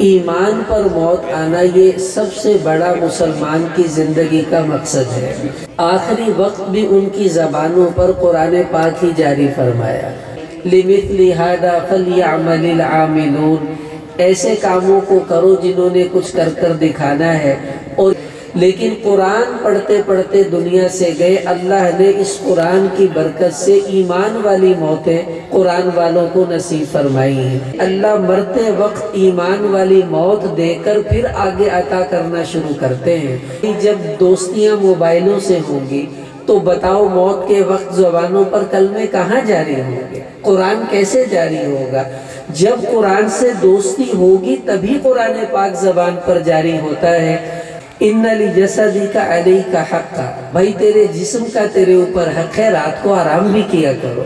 ایمان پر موت آنا یہ سب سے بڑا مسلمان کی زندگی کا مقصد ہے۔ آخری وقت بھی ان کی زبانوں پر قرآن پاک ہی جاری فرمایا، لِمِثْلِ هَذَا فَلْيَعْمَلِ الْعَامِلُونَ، ایسے کاموں کو کرو جنہوں نے کچھ کر کر دکھانا ہے۔ اور لیکن قرآن پڑھتے پڑھتے دنیا سے گئے، اللہ نے اس قرآن کی برکت سے ایمان والی موتیں قرآن والوں کو نصیب فرمائی ہیں۔ اللہ مرتے وقت ایمان والی موت دے کر پھر آگے عطا کرنا شروع کرتے ہیں۔ جب دوستیاں موبائلوں سے ہوں گی تو بتاؤ موت کے وقت زبانوں پر کلمے کہاں جاری ہوں گے؟ قرآن کیسے جاری ہوگا؟ جب قرآن سے دوستی ہوگی تبھی قرآن پاک زبان پر جاری ہوتا ہے۔ اِنَّ لِجَسَدِكَ عَلَيْكَ حَقًّا، بھائی تیرے جسم کا تیرے اوپر حق ہے، رات کو آرام بھی کیا کرو۔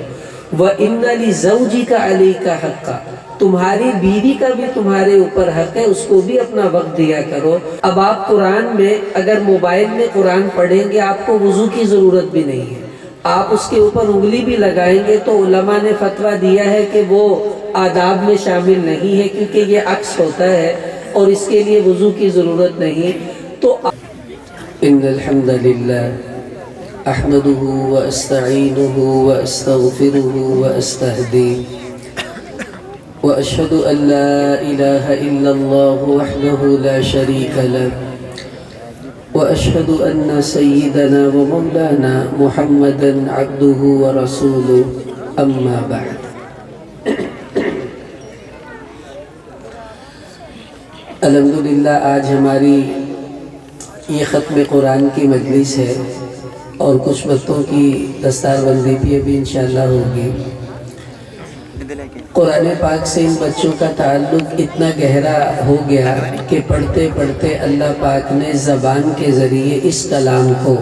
وَإِنَّ لِزَوْجِكَ عَلَيْكَ حَقًّا، تمہاری بیوی کا بھی تمہارے اوپر حق ہے، اس کو بھی اپنا وقت دیا کرو۔ اب آپ قرآن میں اگر موبائل میں قرآن پڑھیں گے آپ کو وضو کی ضرورت بھی نہیں ہے، آپ اس کے اوپر انگلی بھی لگائیں گے تو علماء نے فتویٰ دیا ہے کہ وہ آداب میں شامل نہیں ہے، کیونکہ یہ عکس ہوتا ہے اور اس کے لیے وضو کی ضرورت نہیں۔ تو ان الحمد للہ احمده واستعینه واستغفره واستهدیه واشهد ان لا اله الا الله وحده لا شريك له واشهد ان سيدنا ومولانا محمدا عبده ورسوله اما بعد۔ الحمدللہ آج ہماری یہ ختم قرآن کی مجلس ہے اور کچھ بچوں کی دستار بندی بھی ابھی انشاءاللہ ہوگی۔ قرآن پاک سے ان بچوں کا تعلق اتنا گہرا ہو گیا کہ پڑھتے پڑھتے اللہ پاک نے زبان کے ذریعے اس کلام کو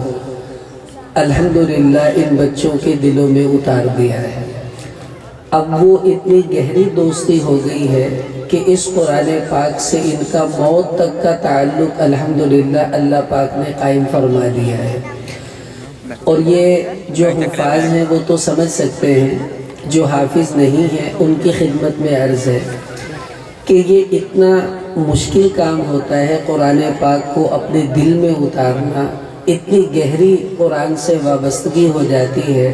الحمدللہ ان بچوں کے دلوں میں اتار دیا ہے۔ اب وہ اتنی گہری دوستی ہو گئی ہے کہ اس قرآن پاک سے ان کا موت تک کا تعلق الحمدللہ اللہ پاک نے قائم فرما دیا ہے۔ اور یہ جو حفاظ ہیں وہ تو سمجھ سکتے ہیں، جو حافظ نہیں ہیں ان کی خدمت میں عرض ہے کہ یہ اتنا مشکل کام ہوتا ہے قرآن پاک کو اپنے دل میں اتارنا، اتنی گہری قرآن سے وابستگی ہو جاتی ہے۔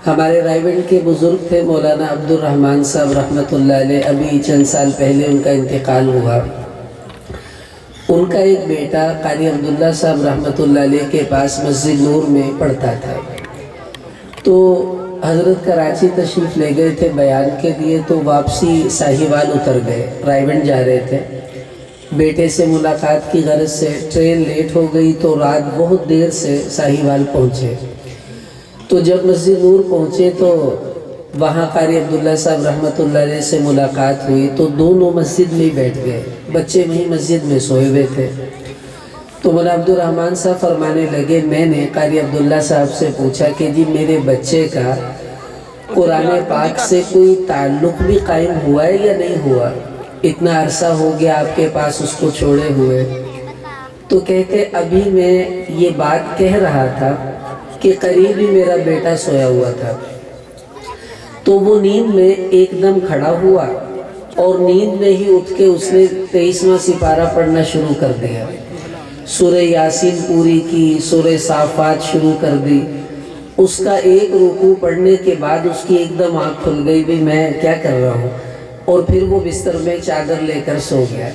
ہمارے رائے گنج کے بزرگ تھے مولانا عبد الرحمن صاحب رحمۃ اللہ علیہ، ابھی چند سال پہلے ان کا انتقال ہوا۔ ان کا ایک بیٹا قاری عبداللہ صاحب رحمۃ اللہ علیہ کے پاس مسجد نور میں پڑھتا تھا، تو حضرت کراچی تشریف لے گئے تھے بیان کے لیے، تو واپسی ساہیوال اتر گئے، رائے گنج جا رہے تھے۔ بیٹے سے ملاقات کی غرض سے ٹرین لیٹ ہو گئی تو رات بہت دیر سے ساہیوال پہنچے۔ تو جب مسجد نور پہنچے تو وہاں قاری عبداللہ صاحب رحمۃ اللہ علیہ سے ملاقات ہوئی، تو دونوں مسجد میں بیٹھ گئے، بچے وہیں مسجد میں سوئے ہوئے تھے۔ تو مولانا عبد الرحمن صاحب فرمانے لگے، میں نے قاری عبداللہ صاحب سے پوچھا کہ جی میرے بچے کا قرآن پاک سے کوئی تعلق بھی قائم ہوا ہے یا نہیں ہوا؟ اتنا عرصہ ہو گیا آپ کے پاس اس کو چھوڑے ہوئے۔ تو کہتے ابھی میں یہ بات کہہ رہا تھا کہ قریب ہی میرا بیٹا سویا ہوا تھا، تو وہ نیند میں ایک دم کھڑا ہوا اور نیند میں ہی اٹھ کے اس نے 23واں سپارہ پڑھنا شروع کر دیا، سورہ یاسین پوری کی، سورہ صافات شروع کر دی۔ اس کا ایک رکوع پڑھنے کے بعد اس کی ایک دم آنکھ کھل گئی، بھی میں کیا کر رہا ہوں، اور پھر وہ بستر میں چادر لے کر سو گیا۔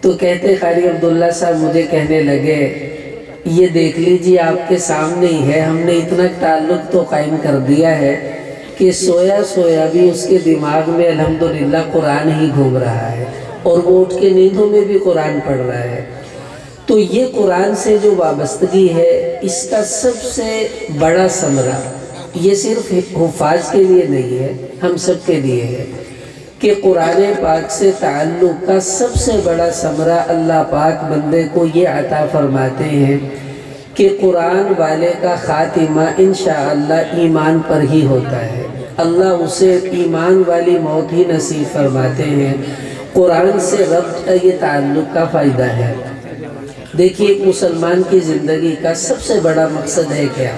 تو کہتے قاری عبداللہ صاحب مجھے کہنے لگے، یہ دیکھ لیجیے آپ کے سامنے ہی ہے، ہم نے اتنا تعلق تو قائم کر دیا ہے کہ سویا سویا بھی اس کے دماغ میں الحمدللہ قرآن ہی گھوم رہا ہے، اور وہ اٹھ کے نیندوں میں بھی قرآن پڑھ رہا ہے۔ تو یہ قرآن سے جو وابستگی ہے اس کا سب سے بڑا ثمرہ، یہ صرف حفاظ کے لیے نہیں ہے، ہم سب کے لیے ہے کہ قرآن پاک سے تعلق کا سب سے بڑا ثمرہ اللہ پاک بندے کو یہ عطا فرماتے ہیں کہ قرآن والے کا خاتمہ انشاءاللہ ایمان پر ہی ہوتا ہے، اللہ اسے ایمان والی موت ہی نصیب فرماتے ہیں۔ قرآن سے ربط کا یہ تعلق کا فائدہ ہے۔ دیکھیے ایک مسلمان کی زندگی کا سب سے بڑا مقصد ہے کیا؟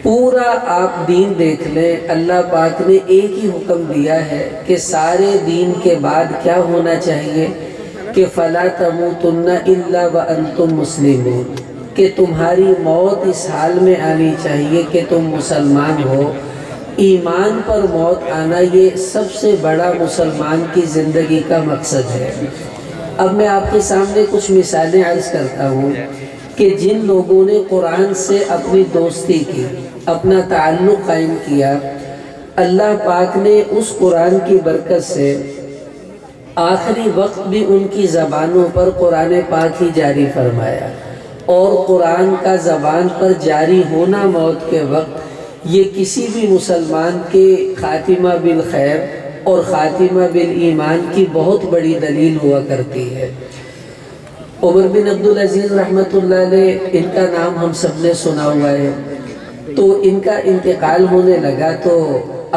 پورا آپ دین دیکھ لیں، اللہ پاک نے ایک ہی حکم دیا ہے کہ سارے دین کے بعد کیا ہونا چاہیے کہ فَلَا تَمُوتُنَّ إِلَّا وَأَنْتُمْ مُسْلِمُونَ، کہ تمہاری موت اس حال میں آنی چاہیے کہ تم مسلمان ہو۔ ایمان پر موت آنا یہ سب سے بڑا مسلمان کی زندگی کا مقصد ہے۔ اب میں آپ کے سامنے کچھ مثالیں عرض کرتا ہوں کہ جن لوگوں نے قرآن سے اپنی دوستی کی، اپنا تعلق قائم کیا، اللہ پاک نے اس قرآن کی برکت سے آخری وقت بھی ان کی زبانوں پر قرآن پاک ہی جاری فرمایا، اور قرآن کا زبان پر جاری ہونا موت کے وقت یہ کسی بھی مسلمان کے خاتمہ بالخیر اور خاتمہ بالایمان کی بہت بڑی دلیل ہوا کرتی ہے۔ عمر بن عبدالعزیز رحمۃ اللہ علیہ، ان کا نام ہم سب نے سنا ہوا ہے۔ تو ان کا انتقال ہونے لگا تو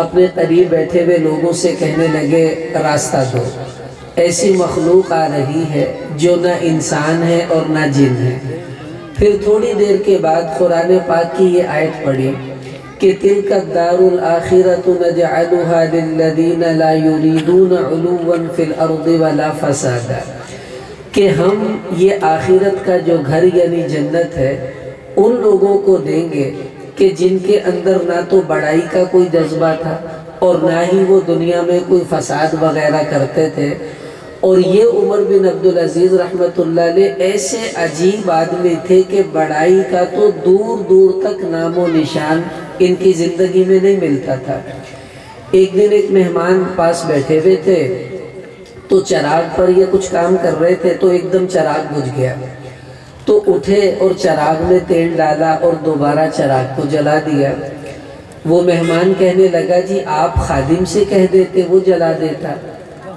اپنے قریب بیٹھے ہوئے لوگوں سے کہنے لگے راستہ دو، ایسی مخلوق آ رہی ہے جو نہ انسان ہے اور نہ جن ہے۔ پھر تھوڑی دیر کے بعد قرآن پاک کی یہ آیت پڑھی کہ تِلْكَ الدَّارُ الْآخِرَةُ نَجْعَلُهَا لِلَّذِينَ لَا يُرِيدُونَ عُلُوًّا فِي الْأَرْضِ وَلَا فَسَادًا، کہ ہم یہ آخرت کا جو گھر یعنی جنت ہے ان لوگوں کو دیں گے کہ جن کے اندر نہ تو بڑائی کا کوئی جذبہ تھا اور نہ ہی وہ دنیا میں کوئی فساد وغیرہ کرتے تھے۔ اور یہ عمر بن عبدالعزیز رحمۃ اللہ علیہ ایسے عجیب آدمی تھے کہ بڑائی کا تو دور دور تک نام و نشان ان کی زندگی میں نہیں ملتا تھا۔ ایک دن ایک مہمان پاس بیٹھے ہوئے تھے تو چراغ پر یہ کچھ کام کر رہے تھے تو ایک دم چراغ بجھ گیا، تو اٹھے اور چراغ میں تیل ڈالا اور دوبارہ چراغ کو جلا دیا۔ وہ مہمان کہنے لگا جی آپ خادم سے کہہ دیتے وہ جلا دیتا۔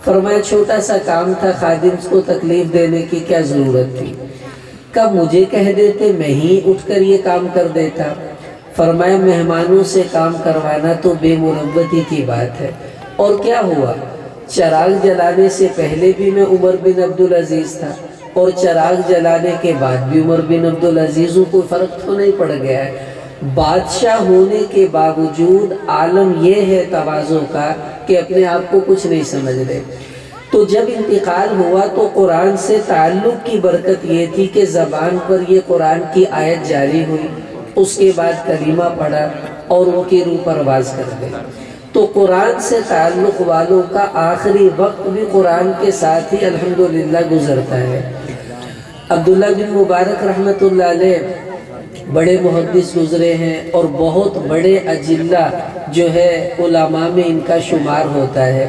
فرمایا چھوٹا سا کام تھا، خادم کو تکلیف دینے کی کیا ضرورت تھی؟ کب مجھے کہہ دیتے میں ہی اٹھ کر یہ کام کر دیتا۔ فرمایا مہمانوں سے کام کروانا تو بے مروتی کی بات ہے۔ اور کیا ہوا؟ چراغ جلانے سے پہلے بھی میں عمر بن عبدالعزیز تھا اور چراغ جلانے کے بعد بھی عمر بن عبدالعزیز، کو فرق تو نہیں پڑ گیا ہے۔ بادشاہ ہونے کے باوجود عالم یہ ہے تواضع کا کہ اپنے آپ کو کچھ نہیں سمجھ رہے۔ تو جب انتقال ہوا تو قرآن سے تعلق کی برکت یہ تھی کہ زبان پر یہ قرآن کی آیت جاری ہوئی، اس کے بعد کلمہ پڑھا اور ان کی روح پرواز کر گئی۔ تو قرآن سے تعلق والوں کا آخری وقت بھی قرآن کے ساتھ ہی الحمدللہ گزرتا ہے۔ عبداللہ بن مبارک رحمۃ اللہ علیہ بڑے محدث گزرے ہیں اور بہت بڑے اجلہ جو ہے علماء میں ان کا شمار ہوتا ہے۔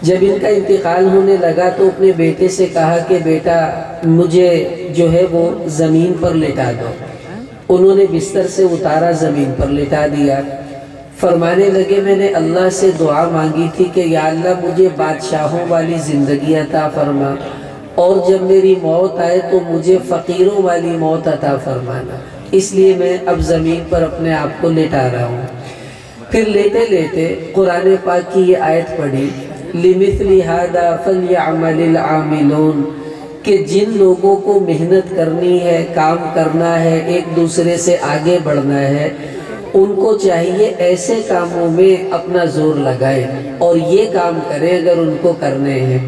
جب ان کا انتقال ہونے لگا تو اپنے بیٹے سے کہا کہ بیٹا مجھے جو ہے وہ زمین پر لٹا دو۔ انہوں نے بستر سے اتارا، زمین پر لٹا دیا۔ فرمانے لگے میں نے اللہ سے دعا مانگی تھی کہ یا اللہ مجھے بادشاہوں والی زندگی عطا فرما، اور جب میری موت آئے تو مجھے فقیروں والی موت عطا فرمانا، اس لیے میں اب زمین پر اپنے آپ کو لٹا رہا ہوں۔ پھر لیٹے لیٹے قرآن پاک کی یہ آیت پڑھی لِمِثْلِ هَذَا فَلْيَعْمَلِ الْعَامِلُونَ، کہ جن لوگوں کو محنت کرنی ہے، کام کرنا ہے، ایک دوسرے سے آگے بڑھنا ہے، ان کو چاہیے ایسے کاموں میں اپنا زور لگائے اور یہ کام کرے اگر ان کو کرنے ہیں۔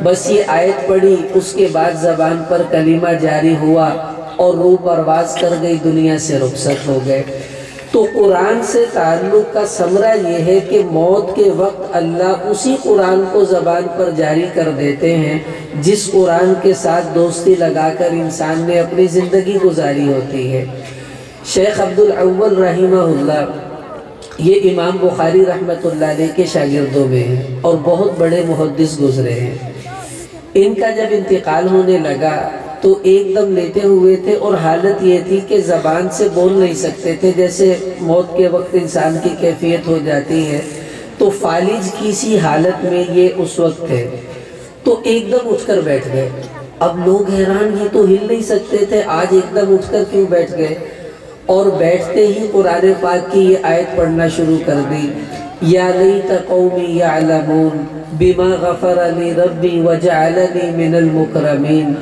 بس یہ آیت پڑھی، اس کے بعد زبان پر کلمہ جاری ہوا اور روح پرواز کر گئی، دنیا سے رخصت ہو گئے۔ تو قرآن سے تعلق کا ثمرہ یہ ہے کہ موت کے وقت اللہ اسی قرآن کو زبان پر جاری کر دیتے ہیں جس قرآن کے ساتھ دوستی لگا کر انسان نے اپنی زندگی گزاری ہوتی ہے۔ شیخ عبدالاول رحمہ اللہ یہ امام بخاری رحمۃ اللہ علیہ کے شاگردوں میں ہیں اور بہت بڑے محدث گزرے ہیں۔ ان کا جب انتقال ہونے لگا تو ایک دم لیٹے ہوئے تھے اور حالت یہ تھی کہ زبان سے بول نہیں سکتے تھے، جیسے موت کے وقت انسان کی کیفیت ہو جاتی ہے، تو فالج کی سی حالت میں یہ اس وقت تھے۔ تو ایک دم اٹھ کر بیٹھ گئے۔ اب لوگ حیران، یہ تو ہل نہیں سکتے تھے، آج ایک دم اٹھ کر کیوں بیٹھ گئے؟ اور بیٹھتے ہی قرآن پاک کی یہ آیت پڑھنا شروع کر دی یا لیت قومی یعلمون بما غفر لی ربی وجعلنی من المکرمین،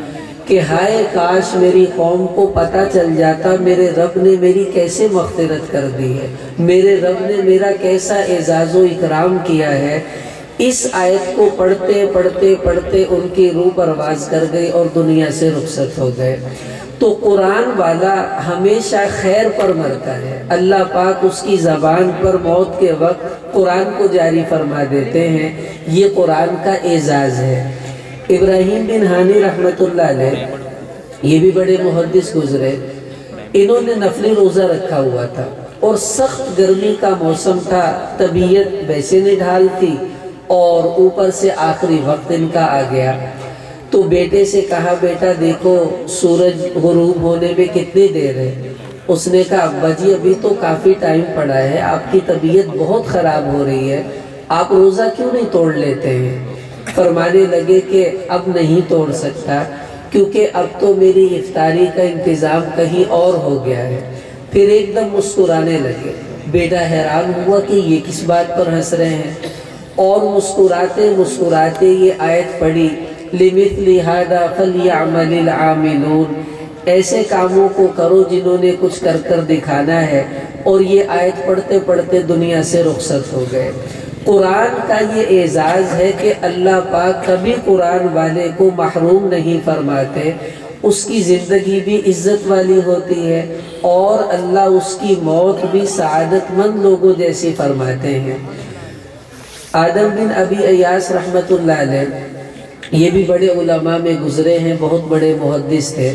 کہ ہائے کاش میری قوم کو پتہ چل جاتا میرے رب نے میری کیسے مغفرت کر دی ہے، میرے رب نے میرا کیسا اعزاز و اکرام کیا ہے۔ اس آیت کو پڑھتے پڑھتے پڑھتے ان کی روح پرواز کر گئی اور دنیا سے رخصت ہو گئے۔ تو قرآن والا ہمیشہ خیر پر مرتا ہے، اللہ پاک اس کی زبان پر موت کے وقت قرآن کو جاری فرما دیتے ہیں، یہ قرآن کا اعزاز ہے۔ ابراہیم بن ہانی رحمۃ اللہ علیہ، یہ بھی بڑے محدث گزرے، انہوں نے نفلی روزہ رکھا ہوا تھا اور سخت گرمی کا موسم تھا، طبیعت ویسے نہیں ڈھال تھی اور اوپر سے آخری وقت ان کا آ گیا۔ تو بیٹے سے کہا بیٹا دیکھو سورج غروب ہونے میں کتنی دیر ہے؟ اس نے کہا ابا جی ابھی تو کافی ٹائم پڑا ہے، آپ کی طبیعت بہت خراب ہو رہی ہے، آپ روزہ کیوں نہیں توڑ لیتے ہیں؟ فرمانے لگے کہ اب نہیں توڑ سکتا کیونکہ اب تو میری افطاری کا انتظام کہیں اور ہو گیا ہے۔ پھر ایک دم مسکرانے لگے، بیٹا حیران ہوا کہ یہ کس بات پر ہنس رہے ہیں، اور مسکراتے مسکراتے یہ آیت پڑھی لِمِثْلِ هَذَا فَلْيَعْمَلِ الْعَامِلُونَ، ایسے کاموں کو کرو جنہوں نے کچھ کر کر دکھانا ہے، اور یہ آیت پڑھتے پڑھتے دنیا سے رخصت ہو گئے۔ قرآن کا یہ اعزاز ہے کہ اللہ پاک کبھی قرآن والے کو محروم نہیں فرماتے، اس کی زندگی بھی عزت والی ہوتی ہے اور اللہ اس کی موت بھی سعادت مند لوگوں جیسی فرماتے ہیں۔ آدم بن ابی ایاس رحمۃ اللہ علیہ، یہ بھی بڑے علماء میں گزرے ہیں، بہت بڑے محدث تھے۔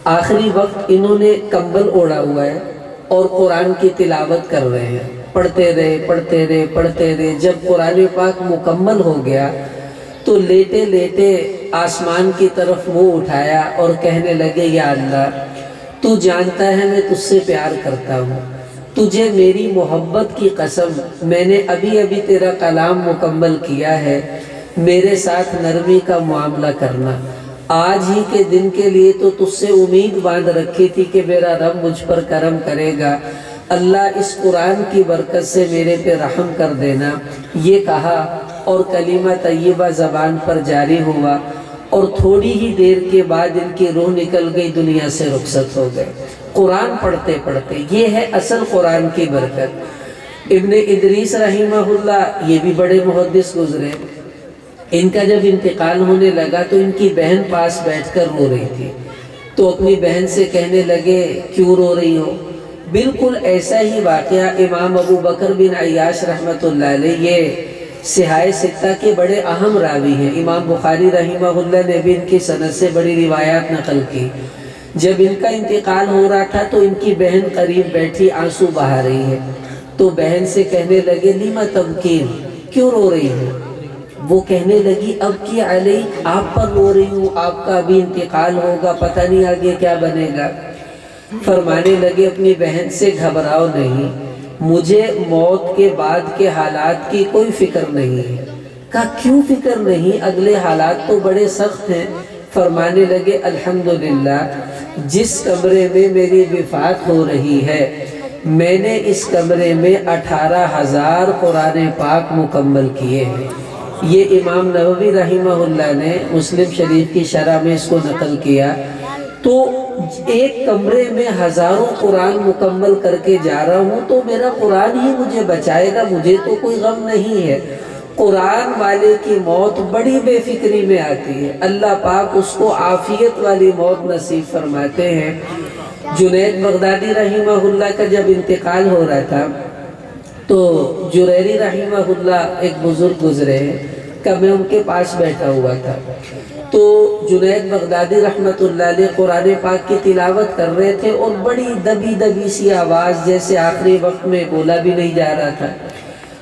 آخری وقت انہوں نے کمبل اوڑھا ہوا ہے اور قرآن کی تلاوت کر رہے ہیں، پڑھتے رہے پڑھتے رہے پڑھتے رہے۔ جب قرآن پاک مکمل ہو گیا تو لیٹے لیٹے آسمان کی طرف منہ اٹھایا اور کہنے لگے یا اللہ تو جانتا ہے میں تجھ سے پیار کرتا ہوں، تجھے میری محبت کی قسم میں نے ابھی ابھی تیرا کلام مکمل کیا ہے، میرے ساتھ نرمی کا معاملہ کرنا۔ آج ہی کے دن کے لیے تو تجھ سے امید باندھ رکھی تھی کہ میرا رب مجھ پر کرم کرے گا، اللہ اس قرآن کی برکت سے میرے پہ رحم کر دینا، یہ کہا اور کلمہ طیبہ زبان پر جاری ہوا، اور تھوڑی ہی دیر کے بعد ان کی روح نکل گئی، دنیا سے رخصت ہو گئے قرآن پڑھتے پڑھتے۔ یہ ہے اصل قرآن کی برکت۔ ابن ادریس رحمہ اللہ، یہ بھی بڑے محدث گزرے، ان کا جب انتقال ہونے لگا تو ان کی بہن پاس بیٹھ کر رو رہی تھی، تو اپنی بہن سے کہنے لگے کیوں رو رہی ہو؟ بالکل ایسا ہی واقعہ امام ابو بکر بن عیاش رحمۃ اللہ علیہ، یہ صحاح ستہ کے بڑے اہم راوی ہیں، امام بخاری رحمہ اللہ نے بھی ان کی سند سے بڑی روایات نقل کی۔ جب ان کا انتقال ہو رہا تھا تو ان کی بہن قریب بیٹھی آنسو بہا رہی ہے، تو بہن سے کہنے لگے لِمَ تبکین، کیوں رو رہی ہو؟ وہ کہنے لگی اب کی علیہ، آپ پر رو رہی ہوں، آپ کا ابھی انتقال ہوگا، پتہ نہیں آگے کیا بنے گا۔ فرمانے لگے اپنی بہن سے گھبراؤ نہیں، مجھے موت کے بعد کے حالات کی کوئی فکر نہیں ہے۔ کہا کیوں فکر نہیں؟ اگلے حالات تو بڑے سخت ہیں۔ فرمانے لگے الحمدللہ جس کمرے میں میری وفات ہو رہی ہے میں نے اس کمرے میں 18,000 قرآن پاک مکمل کیے ہیں۔ یہ امام نووی رحمہ اللہ نے مسلم شریف کی شرح میں اس کو نقل کیا۔ تو ایک کمرے میں ہزاروں قرآن مکمل کر کے جا رہا ہوں تو میرا قرآن ہی مجھے بچائے گا، مجھے تو کوئی غم نہیں ہے۔ قرآن والے کی موت بڑی بے فکری میں آتی ہے، اللہ پاک اس کو عافیت والی موت نصیب فرماتے ہیں۔ جنید بغدادی رحمہ اللہ کا جب انتقال ہو رہا تھا تو جریری رحمہ اللہ ایک بزرگ گزرے ہیں کہ میں ان کے پاس بیٹھا ہوا تھا، تو جنید بغدادی رحمۃ اللہ علیہ قرآن پاک کی تلاوت کر رہے تھے اور بڑی دبی دبی سی آواز، جیسے آخری وقت میں بولا بھی نہیں جا رہا تھا۔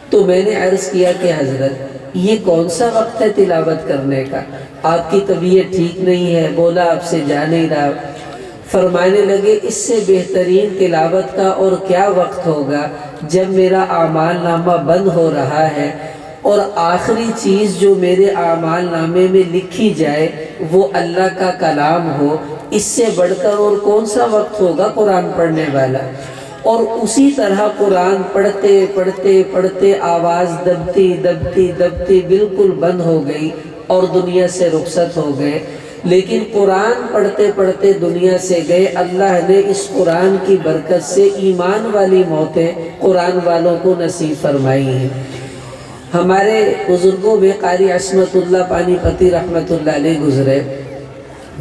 تو میں نے عرض کیا کہ حضرت یہ کون سا وقت ہے تلاوت کرنے کا؟ آپ کی طبیعت ٹھیک نہیں ہے، بولا آپ سے جا نہیں رہا۔ فرمانے لگے اس سے بہترین تلاوت کا اور کیا وقت ہوگا جب میرا اعمال نامہ بند ہو رہا ہے اور آخری چیز جو میرے اعمال نامے میں لکھی جائے وہ اللہ کا کلام ہو، اس سے بڑھ کر اور کون سا وقت ہوگا قرآن پڑھنے والا؟ اور اسی طرح قرآن پڑھتے پڑھتے پڑھتے آواز دبتی دبتی دبتی بالکل بند ہو گئی اور دنیا سے رخصت ہو گئے۔ لیکن قرآن پڑھتے پڑھتے دنیا سے گئے۔ اللہ نے اس قرآن کی برکت سے ایمان والی موتیں قرآن والوں کو نصیب فرمائی ہیں۔ ہمارے بزرگوں میں قاری عصمت اللہ پانی پتی رحمت اللہ علیہ گزرے،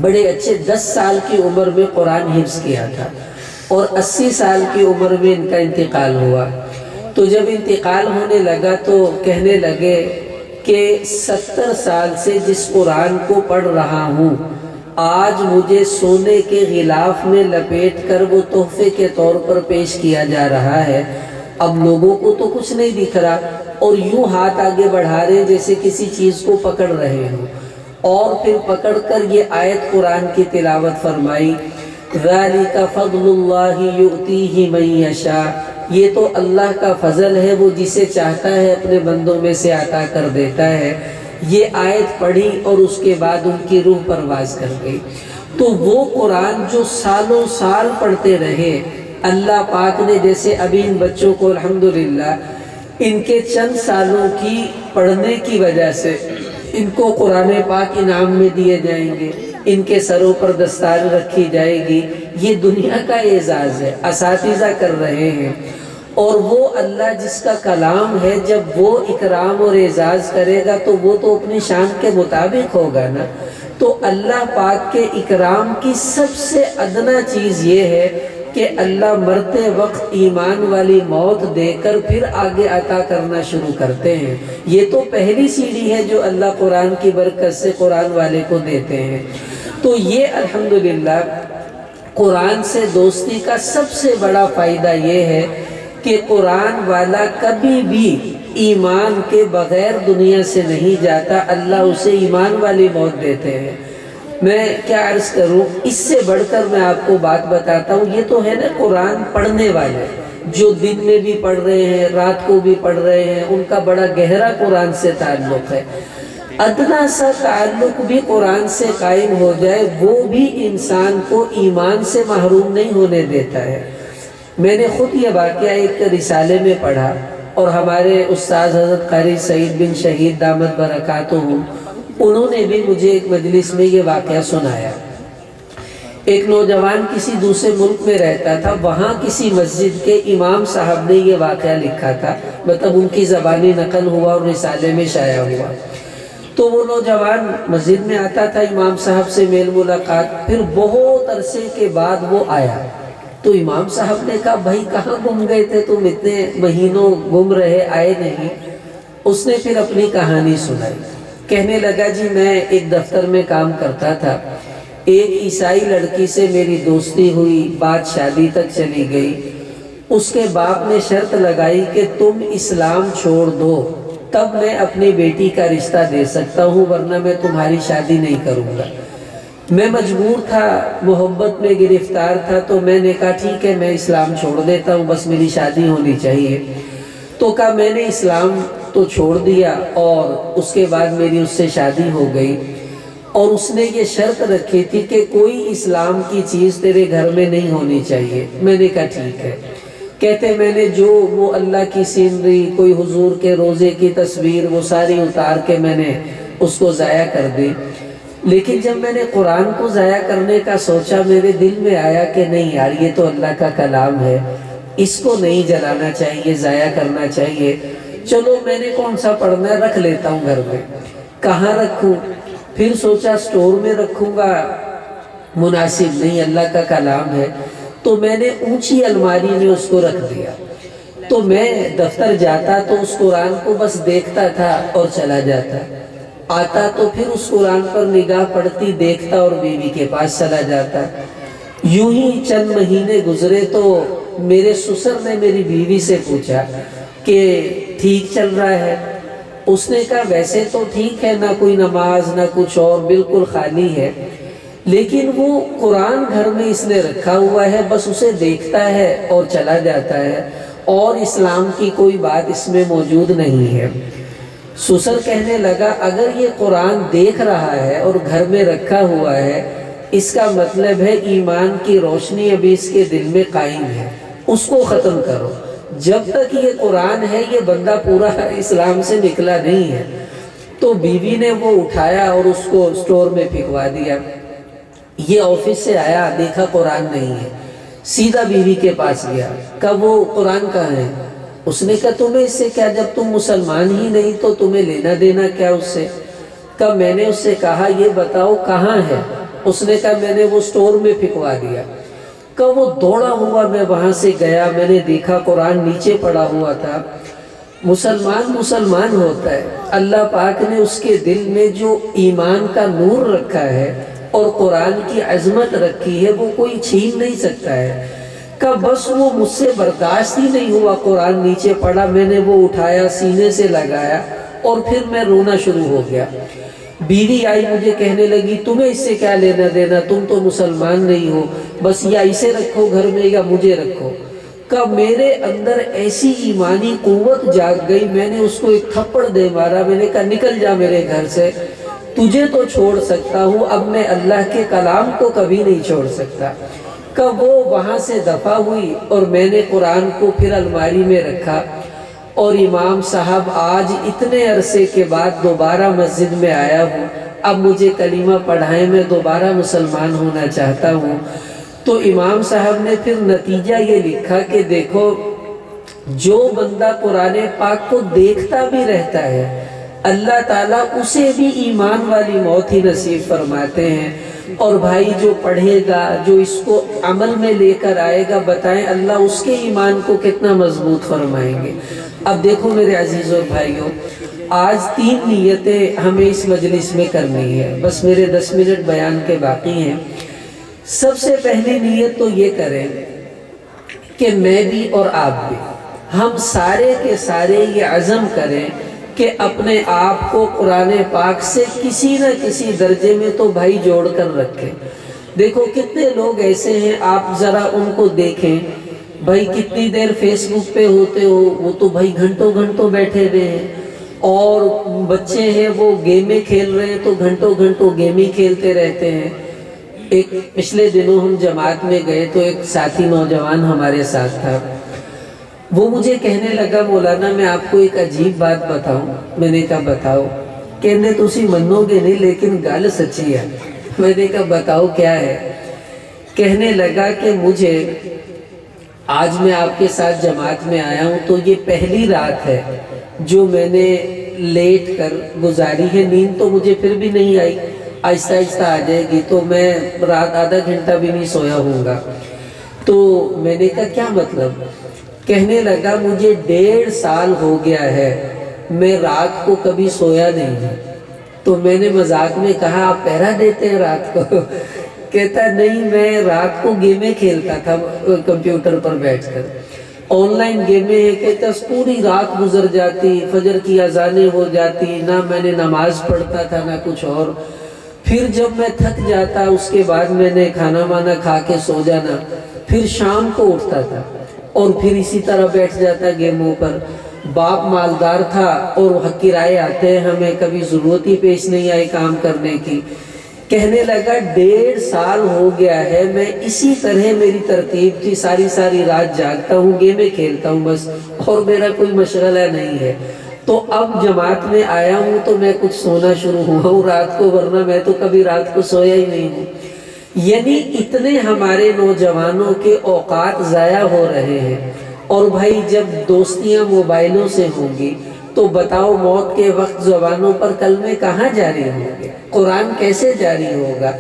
بڑے اچھے 10 سال کی عمر میں قرآن حفظ کیا تھا اور 80 سال کی عمر میں ان کا انتقال ہوا۔ تو جب انتقال ہونے لگا تو کہنے لگے کہ 70 سال سے جس قرآن کو پڑھ رہا ہوں، آج مجھے سونے کے غلاف میں لپیٹ کر وہ تحفے کے طور پر پیش کیا جا رہا ہے۔ اب لوگوں کو تو کچھ نہیں دکھ رہا اور یوں ہاتھ آگے بڑھا رہے جیسے کسی چیز کو پکڑ رہے ہوں، اور پھر پکڑ کر یہ آیت قرآن کی تلاوت فرمائی، ذَلِكَ فَضْلُ اللَّهِ يُؤْتِيهِ مَن يَشَاءُ، یہ تو اللہ کا فضل ہے، وہ جسے چاہتا ہے اپنے بندوں میں سے عطا کر دیتا ہے۔ یہ آیت پڑھی اور اس کے بعد ان کی روح پرواز کر گئی۔ تو وہ قرآن جو سالوں سال پڑھتے رہے، اللہ پاک نے جیسے ابھی ان بچوں کو الحمدللہ ان کے چند سالوں کی پڑھنے کی وجہ سے ان کو قرآن پاک انعام میں دیے جائیں گے، ان کے سروں پر دستار رکھی جائے گی، یہ دنیا کا اعزاز ہے، اساتذہ کر رہے ہیں۔ اور وہ اللہ جس کا کلام ہے، جب وہ اکرام اور اعزاز کرے گا تو وہ تو اپنی شان کے مطابق ہوگا نا۔ تو اللہ پاک کے اکرام کی سب سے ادنا چیز یہ ہے کہ اللہ مرتے وقت ایمان والی موت دے کر پھر آگے عطا کرنا شروع کرتے ہیں۔ یہ تو پہلی سیڑھی ہے جو اللہ قرآن کی برکت سے قرآن والے کو دیتے ہیں۔ تو یہ الحمدللہ قرآن سے دوستی کا سب سے بڑا فائدہ یہ ہے کہ قرآن والا کبھی بھی ایمان کے بغیر دنیا سے نہیں جاتا، اللہ اسے ایمان والی موت دیتے ہیں۔ میں کیا عرض کروں، اس سے بڑھ کر میں آپ کو بات بتاتا ہوں۔ یہ تو ہے نا قرآن پڑھنے والے جو دن میں بھی پڑھ رہے ہیں، رات کو بھی پڑھ رہے ہیں، ان کا بڑا گہرا قرآن سے تعلق ہے۔ ادنا سا تعلق بھی قرآن سے قائم ہو جائے، وہ بھی انسان کو ایمان سے محروم نہیں ہونے دیتا ہے۔ میں نے خود یہ واقعہ ایک رسالے میں پڑھا، اور ہمارے استاد حضرت قاری سعید بن شہید دامت برکاتہم، انہوں نے بھی مجھے ایک مجلس میں یہ واقعہ سنایا۔ ایک نوجوان کسی دوسرے ملک میں رہتا تھا، وہاں کسی مسجد کے امام صاحب نے یہ واقعہ لکھا تھا، مطلب ان کی زبانی نقل ہوا اور رسالے میں شائع ہوا۔ تو وہ نوجوان مسجد میں آتا تھا، امام صاحب سے میل ملاقات، پھر بہت عرصے کے بعد وہ آیا۔ تو امام صاحب نے کہا، بھائی کہاں گم گئے تھے تم، اتنے مہینوں گم رہے، آئے نہیں۔ اس نے پھر اپنی کہانی سنائی، کہنے لگا، جی میں ایک دفتر میں کام کرتا تھا، ایک عیسائی لڑکی سے میری دوستی ہوئی، بات شادی تک چلی گئی۔ اس کے باپ نے شرط لگائی کہ تم اسلام چھوڑ دو تب میں اپنی بیٹی کا رشتہ دے سکتا ہوں، ورنہ میں تمہاری شادی نہیں کروں گا۔ میں مجبور تھا، محبت میں گرفتار تھا، تو میں نے کہا ٹھیک ہے میں اسلام چھوڑ دیتا ہوں، بس میری شادی ہونی چاہیے۔ تو کہا میں نے اسلام تو چھوڑ دیا، اور اس کے بعد میری اس سے شادی ہو گئی، اور اس نے یہ شرط رکھی تھی کہ کوئی اسلام کی چیز تیرے گھر میں نہیں ہونی چاہیے۔ میں نے کہا ٹھیک ہے۔ کہتے میں نے جو وہ اللہ کی سینری، کوئی حضور کے روزے کی تصویر، وہ ساری اتار کے میں نے اس کو ضائع کر دی۔ لیکن جب میں نے قرآن کو ضائع کرنے کا سوچا، میرے دل میں آیا کہ نہیں یار، یہ تو اللہ کا کلام ہے، اس کو نہیں جلانا چاہیے، ضائع کرنا چاہیے۔ چلو میں نے کون سا پڑھنا ہے، رکھ لیتا ہوں گھر میں۔ کہاں رکھوں؟ پھر سوچا سٹور میں رکھوں گا، مناسب نہیں، اللہ کا کلام ہے۔ تو میں نے اونچی الماری میں اس کو رکھ دیا۔ تو میں دفتر جاتا تو اس قرآن کو بس دیکھتا تھا اور چلا جاتا، آتا تو پھر اس قرآن پر نگاہ پڑتی، دیکھتا اور بیوی کے پاس چلا جاتا۔ یوں ہی چند مہینے گزرے تو میرے سسر نے میری بیوی سے پوچھا کہ ٹھیک چل رہا ہے؟ اس نے کہا ویسے تو ٹھیک ہے، نہ کوئی نماز نہ کچھ اور، بالکل خالی ہے، لیکن وہ قرآن گھر میں اس نے رکھا ہوا ہے، بس اسے دیکھتا ہے اور چلا جاتا ہے، اور اسلام کی کوئی بات اس میں موجود نہیں ہے۔ سسر کہنے لگا اگر یہ قرآن دیکھ رہا ہے اور گھر میں رکھا ہوا ہے، اس کا مطلب ہے ایمان کی روشنی ابھی اس کے دل میں قائم ہے، اس کو ختم کرو۔ جب تک یہ قرآن ہے یہ بندہ پورا اسلام سے نکلا نہیں ہے۔ تو بیوی نے وہ اٹھایا اور اس کو اسٹور میں پھینکوا دیا۔ یہ آفس سے آیا، دیکھا قرآن نہیں ہے، سیدھا بیوی کے پاس گیا، کہا وہ قرآن کہاں ہے؟ اس نے کہا تمہیں اس سے کیا، جب تم مسلمان ہی نہیں تو تمہیں لینا دینا کیا اس سے؟ کہا میں نے اس سے کہا یہ بتاؤ کہاں ہے؟ اس نے کہا میں نے وہ اسٹور میں پھینکوا دیا۔ کہا وہ دوڑا ہوا میں وہاں سے گیا، میں نے دیکھا قرآن نیچے پڑا ہوا تھا۔ مسلمان مسلمان ہوتا ہے، اللہ پاک نے اس کے دل میں جو ایمان کا نور رکھا ہے اور قرآن کی عظمت رکھی ہے وہ کوئی چھین نہیں سکتا ہے۔ کہ بس وہ مجھ سے برداشت ہی نہیں ہوا، قرآن نیچے پڑا، میں نے وہ اٹھایا سینے سے لگایا اور پھر میں رونا شروع ہو گیا۔ بیوی آئی مجھے کہنے لگی تمہیں اس سے کیا لینا دینا، تم تو مسلمان نہیں ہو، بس یا اسے رکھو گھر میں یا مجھے رکھو۔ کہ میرے اندر ایسی ایمانی قوت جاگ گئی، میں نے اس کو ایک تھپڑ دے مارا، میں نے کہا نکل جا میرے گھر سے، تجھے تو چھوڑ سکتا ہوں، اب میں اللہ کے کلام کو کبھی نہیں چھوڑ سکتا۔ کہ وہ وہاں سے دفع ہوئی اور میں نے قرآن کو پھر الماری میں رکھا، اور امام صاحب آج اتنے عرصے کے بعد دوبارہ مسجد میں آیا ہوں، اب مجھے کلمہ پڑھائیں، میں دوبارہ مسلمان ہونا چاہتا ہوں۔ تو امام صاحب نے پھر نتیجہ یہ لکھا کہ دیکھو جو بندہ قرآن پاک کو دیکھتا بھی رہتا ہے اللہ تعالیٰ اسے بھی ایمان والی موت ہی نصیب فرماتے ہیں، اور بھائی جو پڑھے گا، جو اس کو عمل میں لے کر آئے گا، بتائیں اللہ اس کے ایمان کو کتنا مضبوط فرمائیں گے۔ اب دیکھو میرے عزیزوں بھائیوں، آج 3 نیتیں ہمیں اس مجلس میں کرنی ہے، بس میرے 10 منٹ بیان کے باقی ہیں۔ سب سے پہلی نیت تو یہ کریں کہ میں بھی اور آپ بھی، ہم سارے کے سارے یہ عزم کریں کہ اپنے آپ کو قرآن پاک سے کسی نہ کسی درجے میں تو بھائی جوڑ کر رکھیں۔ دیکھو کتنے لوگ ایسے ہیں، آپ ذرا ان کو دیکھیں، بھائی کتنی دیر فیس بک پہ ہوتے ہو، وہ تو بھائی گھنٹوں گھنٹوں بیٹھے ہوئے ہیں، اور بچے ہیں وہ گیمیں کھیل رہے ہیں تو گھنٹوں گھنٹوں گیمیں کھیلتے رہتے ہیں۔ ایک پچھلے دنوں ہم جماعت میں گئے تو ایک ساتھی نوجوان ہمارے ساتھ تھا، وہ مجھے کہنے لگا مولانا میں آپ کو ایک عجیب بات بتاؤں۔ میں نے کہا بتاؤ۔ کہنے تسی منو گے نہیں لیکن گل سچی ہے۔ میں نے کہا بتاؤ کیا ہے؟ کہنے لگا کہ مجھے آج میں آپ کے ساتھ جماعت میں آیا ہوں تو یہ پہلی رات ہے جو میں نے لیٹ کر گزاری ہے، نیند تو مجھے پھر بھی نہیں آئی، آہستہ آہستہ آ جائے گی، تو میں رات آدھا گھنٹہ بھی نہیں سویا ہوں گا۔ تو میں نے کہا کیا مطلب؟ کہنے لگا مجھے 1.5 سال ہو گیا ہے میں رات کو کبھی سویا نہیں ہوں۔ تو میں نے مذاق میں کہا آپ پہرا دیتے ہیں رات کو؟ کہتا نہیں میں رات کو گیمیں کھیلتا تھا کمپیوٹر پر بیٹھ کر، آن لائن گیمیں ہیں۔ کہتا پوری رات گزر جاتی، فجر کی اذانیں ہو جاتی، نہ میں نے نماز پڑھتا تھا نہ کچھ اور۔ پھر جب میں تھک جاتا اس کے بعد میں نے کھانا وانا کھا کے سو جانا، پھر شام کو اٹھتا تھا اور پھر اسی طرح بیٹھ جاتا گیموں پر۔ باپ مالدار تھا اور حق کی رائے آتے ہیں، ہمیں کبھی ضرورت ہی پیش نہیں آئی کام کرنے کی۔ کہنے لگا 1.5 سال ہو گیا ہے میں اسی طرح میری ترتیب تھی، ساری رات جاگتا ہوں، گیمیں کھیلتا ہوں بس، اور میرا کوئی مشغلہ نہیں ہے۔ تو اب جماعت میں آیا ہوں تو میں کچھ سونا شروع ہوا ہوں رات کو، ورنہ میں تو کبھی رات کو سویا ہی نہیں ہوں۔ یعنی اتنے ہمارے نوجوانوں کے اوقات ضائع ہو رہے ہیں۔ اور بھائی جب دوستیاں موبائلوں سے ہوں گی تو بتاؤ موت کے وقت زبانوں پر کلمے کہاں جاری ہوں گے؟ قرآن کیسے جاری ہوگا؟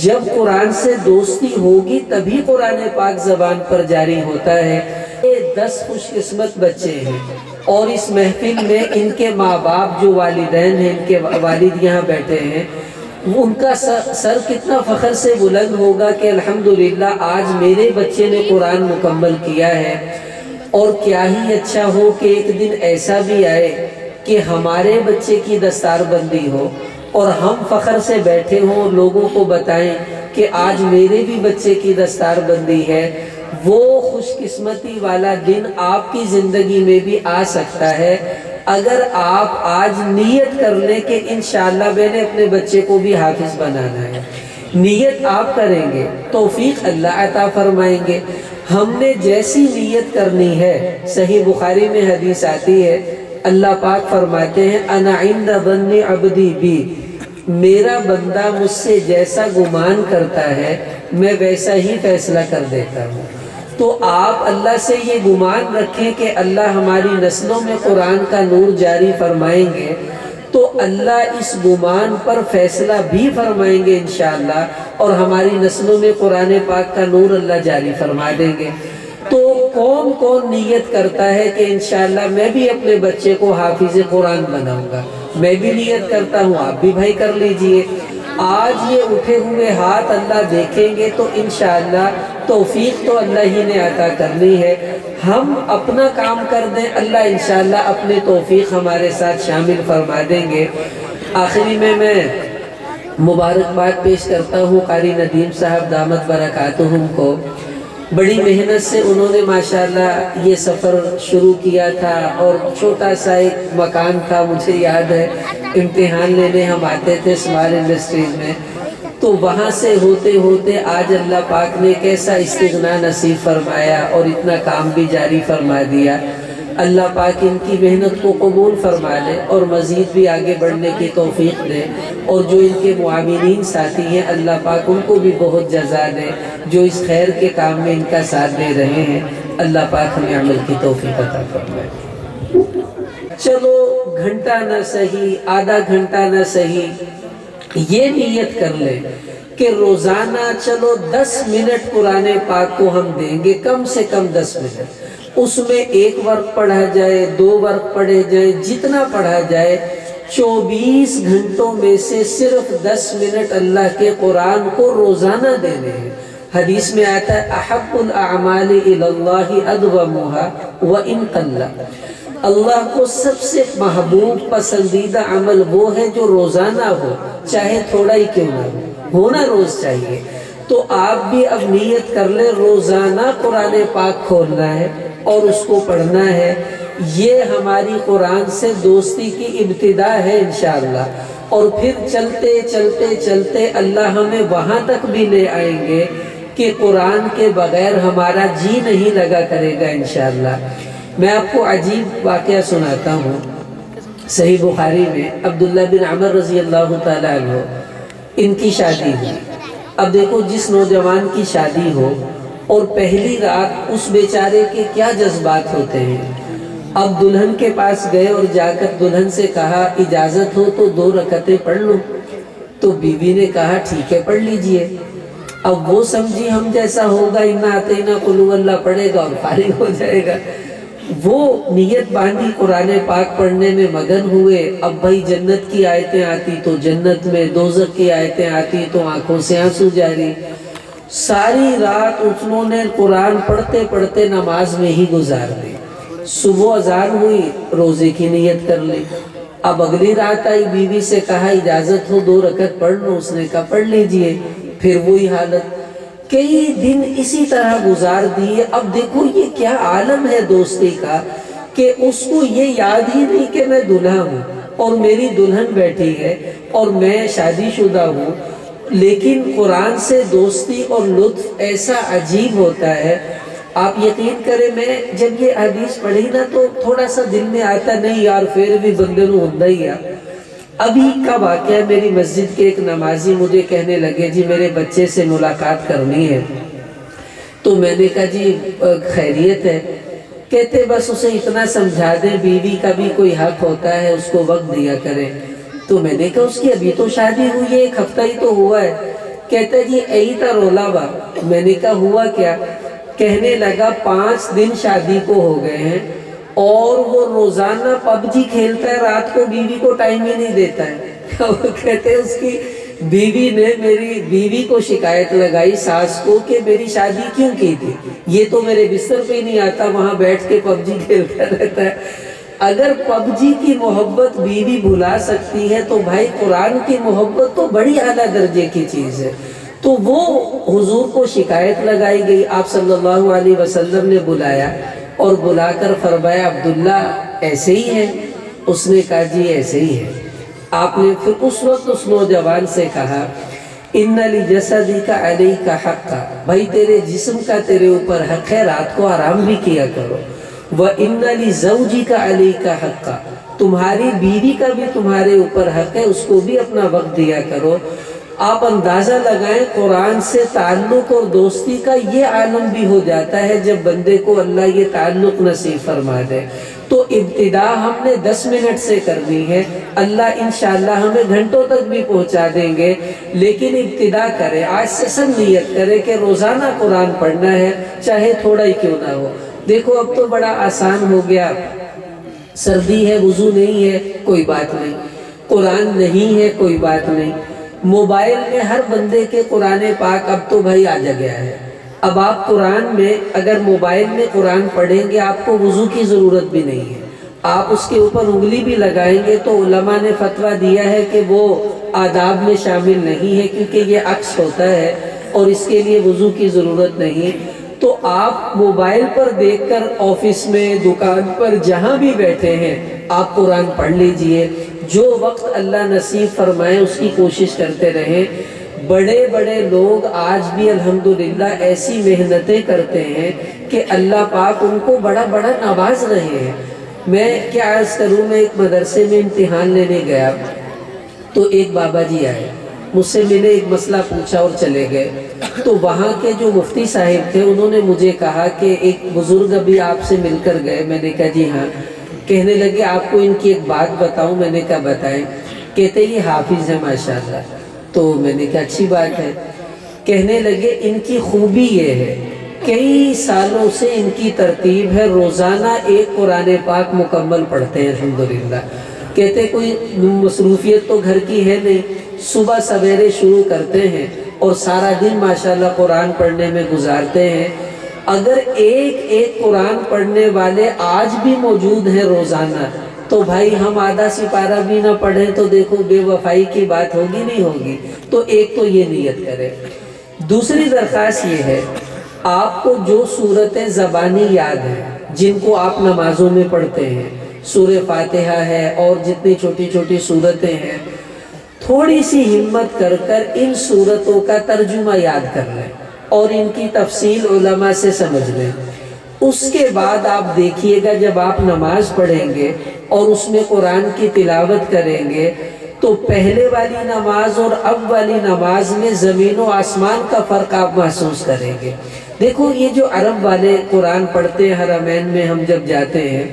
جب قرآن سے دوستی ہوگی تبھی قرآن پاک زبان پر جاری ہوتا ہے۔ یہ 10 خوش قسمت بچے ہیں، اور اس محفل میں ان کے ماں باپ جو والدین ہیں، ان کے والد یہاں بیٹھے ہیں، ان کا سر کتنا فخر سے بلند ہوگا کہ الحمدللہ آج میرے بچے نے قرآن مکمل کیا ہے۔ اور کیا ہی اچھا ہو کہ ایک دن ایسا بھی آئے کہ ہمارے بچے کی دستار بندی ہو اور ہم فخر سے بیٹھے ہوں، لوگوں کو بتائیں کہ آج میرے بھی بچے کی دستار بندی ہے۔ وہ خوش قسمتی والا دن آپ کی زندگی میں بھی آ سکتا ہے اگر آپ آج نیت کر لیں کہ انشاءاللہ میں نے اپنے بچے کو بھی حافظ بنانا ہے۔ نیت آپ کریں گے، توفیق اللہ عطا فرمائیں گے۔ ہم نے جیسی نیت کرنی ہے، صحیح بخاری میں حدیث آتی ہے اللہ پاک فرماتے ہیں انا عند ظن عبدی بی، میرا بندہ مجھ سے جیسا گمان کرتا ہے میں ویسا ہی فیصلہ کر دیتا ہوں۔ تو آپ اللہ سے یہ گمان رکھیں کہ اللہ ہماری نسلوں میں قرآن کا نور جاری فرمائیں گے تو اللہ اس گمان پر فیصلہ بھی فرمائیں گے انشاءاللہ، اور ہماری نسلوں میں قرآن پاک کا نور اللہ جاری فرما دیں گے۔ تو کون کون نیت کرتا ہے کہ انشاءاللہ میں بھی اپنے بچے کو حافظ قرآن بناؤں گا؟ میں بھی نیت کرتا ہوں، آپ بھی بھائی کر لیجئے۔ آج یہ اٹھے ہوئے ہاتھ اللہ دیکھیں گے تو انشاءاللہ توفیق تو اللہ ہی نے عطا کرنی ہے۔ ہم اپنا کام کر دیں، اللہ انشاءاللہ اپنے توفیق ہمارے ساتھ شامل فرما دیں گے۔ آخری میں مبارکباد پیش کرتا ہوں قاری ندیم صاحب دامت برکاتہم کو۔ بڑی محنت سے انہوں نے ماشاءاللہ یہ سفر شروع کیا تھا، اور چھوٹا سا ایک مکان تھا، مجھے یاد ہے امتحان لینے ہم آتے تھے اسمال انڈسٹریز میں، تو وہاں سے ہوتے ہوتے آج اللہ پاک نے کیسا استغنا نصیب فرمایا اور اتنا کام بھی جاری فرما دیا۔ اللہ پاک ان کی محنت کو قبول فرما لے اور مزید بھی آگے بڑھنے کی توفیق دے، اور جو ان کے معاونین ساتھی ہیں اللہ پاک ان کو بھی بہت جزا دے جو اس خیر کے کام میں ان کا ساتھ دے رہے ہیں۔ اللہ پاک ہمیں عمل کی توفیق عطا فرمائے۔ چلو گھنٹہ نہ صحیح، آدھا گھنٹہ نہ صحیح، یہ نیت کر لے کہ روزانہ چلو 10 منٹ قرآن پاک کو ہم دیں گے، کم سے کم 10 منٹ۔ اس میں ایک ورق پڑھا جائے، 2 ورق پڑھے جائے، جتنا پڑھا جائے، 24 گھنٹوں میں سے صرف 10 منٹ اللہ کے قرآن کو روزانہ دینے ہیں۔ حدیث میں آتا ہے احب الاعمال الی اللہ ادومها وان قل، اللہ کو سب سے محبوب پسندیدہ عمل وہ ہے جو روزانہ ہو، چاہے تھوڑا ہی کیوں نہ ہو، ہونا روز چاہیے۔ تو آپ بھی اب نیت کر لیں روزانہ قرآن پاک کھولنا ہے اور اس کو پڑھنا ہے۔ یہ ہماری قرآن سے دوستی کی ابتدا ہے انشاءاللہ، اور پھر چلتے چلتے چلتے اللہ ہمیں وہاں تک بھی لے آئیں گے کہ قرآن کے بغیر ہمارا جی نہیں لگا کرے گا انشاءاللہ۔ میں آپ کو عجیب واقعہ سناتا ہوں۔ صحیح بخاری میں عبداللہ بن عمر رضی اللہ تعالیٰ عنہ، ان کی شادی ہوئی۔ اب دیکھو جس نوجوان کی شادی ہو اور پہلی رات، اس بیچارے کے کیا جذبات ہوتے ہیں۔ اب دلہن کے پاس گئے اور جا کر دلہن سے کہا اجازت ہو تو 2 رکعتیں پڑھ لوں، تو بیوی نے کہا ٹھیک ہے پڑھ لیجئے۔ اب وہ سمجھی ہم جیسا ہوگا انا اعطینا قل هو اللہ پڑھے گا اور فارغ ہو جائے گا۔ وہ نیت باندھی، قرآن پاک پڑھنے میں مگن ہوئے۔ اب بھائی جنت کی آیتیں آتی تو جنت میں، دوزخ کی آیتیں آتی تو آنکھوں سے آنسو جاری۔ ساری رات انہوں نے قرآن پڑھتے پڑھتے نماز میں ہی گزار دی۔ صبح اذان ہوئی، روزے کی نیت کر لی۔ اب اگلی رات آئی، بیوی سے کہا اجازت ہو 2 رکعت پڑھ لوں، اس نے کہا پڑھ لیجئے۔ پھر وہی حالت، کئی دن اسی طرح گزار دیے۔ اب دیکھو یہ کیا عالم ہے دوستی کا کہ اس کو یہ یاد ہی نہیں کہ میں دلہا ہوں اور میری دلہن بیٹھی ہے اور میں شادی شدہ ہوں، لیکن قرآن سے دوستی اور لطف ایسا عجیب ہوتا ہے۔ آپ یقین کریں، میں جب یہ حدیث پڑھی نا تو تھوڑا سا دل میں آتا نہیں یار پھر بھی بندے نو ہوندہ ہی ہے۔ ابھی کا واقعہ، میری مسجد کے ایک نمازی مجھے کہنے لگے جی میرے بچے سے ملاقات کرنی ہے، تو میں نے کہا جی خیریت ہے؟ کہتے بس اسے اتنا سمجھا دیں بیوی کا بھی کوئی حق ہوتا ہے، اس کو وقت دیا کریں۔ تو میں نے کہا اس کی ابھی تو شادی ہوئی ہے، 1 ہفتہ ہی تو ہوا ہے۔ کہتا جی ایہی تا رولا با۔ میں نے کہا ہوا کیا؟ کہنے لگا 5 دن شادی کو ہو گئے ہیں اور وہ روزانہ پب جی کھیلتا ہے، رات کو بیوی کو ٹائم ہی نہیں دیتا ہے۔ وہ کہتے ہیں اس کی بیوی نے میری بیوی کو شکایت لگائی ساس کو کہ میری شادی کیوں کی تھی، یہ تو میرے بستر پہ ہی نہیں آتا، وہاں بیٹھ کے پب جی کھیلتا رہتا ہے۔ اگر پب جی کی محبت بیوی بھلا سکتی ہے تو بھائی قرآن کی محبت تو بڑی اعلیٰ درجے کی چیز ہے۔ تو وہ حضور کو شکایت لگائی گئی، آپ صلی اللہ علیہ وسلم نے بلایا اور بلا کر فرمایا عبداللہ ایسے ہی ہے؟ اس نے کہا جی ایسے ہی ہے۔ آپ نے پھر اس وقت اس نوجوان سے کہا ان لجسدک علیک حقا، بھائی تیرے جسم کا تیرے اوپر حق ہے، رات کو آرام بھی کیا کرو۔ وَإِنَّ لِزَوْجِكَ عَلَيْكَ حَقًّا، تمہاری بیوی کا بھی تمہارے اوپر حق ہے، اس کو بھی اپنا وقت دیا کرو۔ آپ اندازہ لگائیں قرآن سے تعلق اور دوستی کا یہ عالم بھی ہو جاتا ہے جب بندے کو اللہ یہ تعلق نصیب فرما دے۔ تو ابتدا ہم نے 10 منٹ سے کرنی ہے، اللہ انشاءاللہ ہمیں گھنٹوں تک بھی پہنچا دیں گے، لیکن ابتدا کریں، آج سے سب نیت کریں کہ روزانہ قرآن پڑھنا ہے، چاہے تھوڑا ہی کیوں نہ ہو۔ دیکھو اب تو بڑا آسان ہو گیا، سردی ہے، وضو نہیں ہے، کوئی بات نہیں، قرآن نہیں ہے، کوئی بات نہیں، موبائل میں ہر بندے کے قرآن پاک اب تو بھائی آ جا گیا ہے۔ اب آپ قرآن میں اگر موبائل میں قرآن پڑھیں گے آپ کو وضو کی ضرورت بھی نہیں ہے، آپ اس کے اوپر انگلی بھی لگائیں گے تو علماء نے فتویٰ دیا ہے کہ وہ آداب میں شامل نہیں ہے، کیونکہ یہ عکس ہوتا ہے اور اس کے لیے وضو کی ضرورت نہیں۔ تو آپ موبائل پر دیکھ کر آفس میں، دکان پر، جہاں بھی بیٹھے ہیں آپ قرآن پڑھ لیجئے، جو وقت اللہ نصیب فرمائے اس کی کوشش کرتے رہیں۔ بڑے بڑے لوگ آج بھی الحمدللہ ایسی محنتیں کرتے ہیں کہ اللہ پاک ان کو بڑا بڑا نواز رہے ہیں۔ میں کیا عرض کروں، میں ایک مدرسے میں امتحان لینے گیا تو ایک بابا جی آئے، مجھ سے ملے، ایک مسئلہ پوچھا اور چلے گئے۔ تو وہاں کے جو مفتی صاحب تھے انہوں نے مجھے کہا کہ ایک بزرگ ابھی آپ سے مل کر گئے۔ میں نے کہا جی ہاں۔ کہنے لگے آپ کو ان کی ایک بات بتاؤں؟ میں نے کہا بتائیں۔ کہتے یہ حافظ ہے ماشاءاللہ۔ تو میں نے کہا اچھی بات ہے۔ کہنے لگے ان کی خوبی یہ ہے، کئی سالوں سے ان کی ترتیب ہے، روزانہ ایک قرآن پاک مکمل پڑھتے ہیں الحمدللہ۔ کہتے کوئی مصروفیت تو گھر کی ہے نہیں، صبح سویرے شروع کرتے ہیں اور سارا دن ماشاءاللہ قرآن پڑھنے میں گزارتے ہیں۔ اگر ایک قرآن پڑھنے والے آج بھی موجود ہیں روزانہ، تو بھائی ہم آدھا سپارہ بھی نہ پڑھیں تو دیکھو بے وفائی کی بات ہوگی نہیں ہوگی۔ تو ایک تو یہ نیت کرے۔ دوسری درخواست یہ ہے، آپ کو جو سورتیں زبانی یاد ہیں جن کو آپ نمازوں میں پڑھتے ہیں، سورہ فاتحہ ہے اور جتنی چھوٹی چھوٹی سورتیں ہیں، تھوڑی سی ہمت کر کر ان سورتوں کا ترجمہ یاد کر لیں اور ان کی تفصیل علماء سے سمجھ لیں۔ اس کے بعد آپ دیکھیے گا جب آپ نماز پڑھیں گے اور اس میں قرآن کی تلاوت کریں گے تو پہلے والی نماز اور اب والی نماز میں زمین و آسمان کا فرق آپ محسوس کریں گے۔ دیکھو یہ جو عرب والے قرآن پڑھتے ہیں، حرمین میں ہم جب جاتے ہیں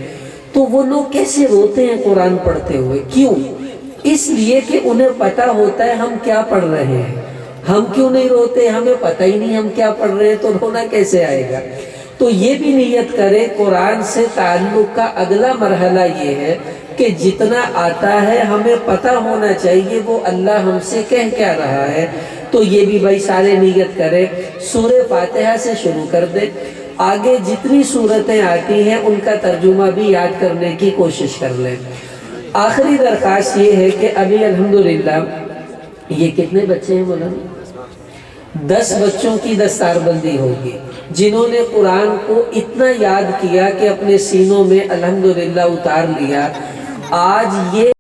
تو وہ لوگ کیسے روتے ہیں قرآن پڑھتے ہوئے؟ کیوں؟ اس لیے کہ انہیں پتہ ہوتا ہے ہم کیا پڑھ رہے ہیں۔ ہم کیوں نہیں روتے؟ ہمیں پتہ ہی نہیں ہم کیا پڑھ رہے ہیں تو رونا کیسے آئے گا؟ تو یہ بھی نیت کرے قرآن سے تعلق کا اگلا مرحلہ یہ ہے کہ جتنا آتا ہے ہمیں پتہ ہونا چاہیے وہ اللہ ہم سے کہہ کیا رہا ہے۔ تو یہ بھی بھائی سارے نیت کرے، سورہ فاتحہ سے شروع کر دے، آگے جتنی سورتیں آتی ہیں ان کا ترجمہ بھی یاد کرنے کی کوشش کر لیں۔ آخری درخواست یہ ہے کہ ابھی الحمدللہ یہ کتنے بچے ہیں مولانا؟ 10 بچوں کی دستار بندی ہوگی جنہوں نے قرآن کو اتنا یاد کیا کہ اپنے سینوں میں الحمدللہ اتار لیا۔ آج یہ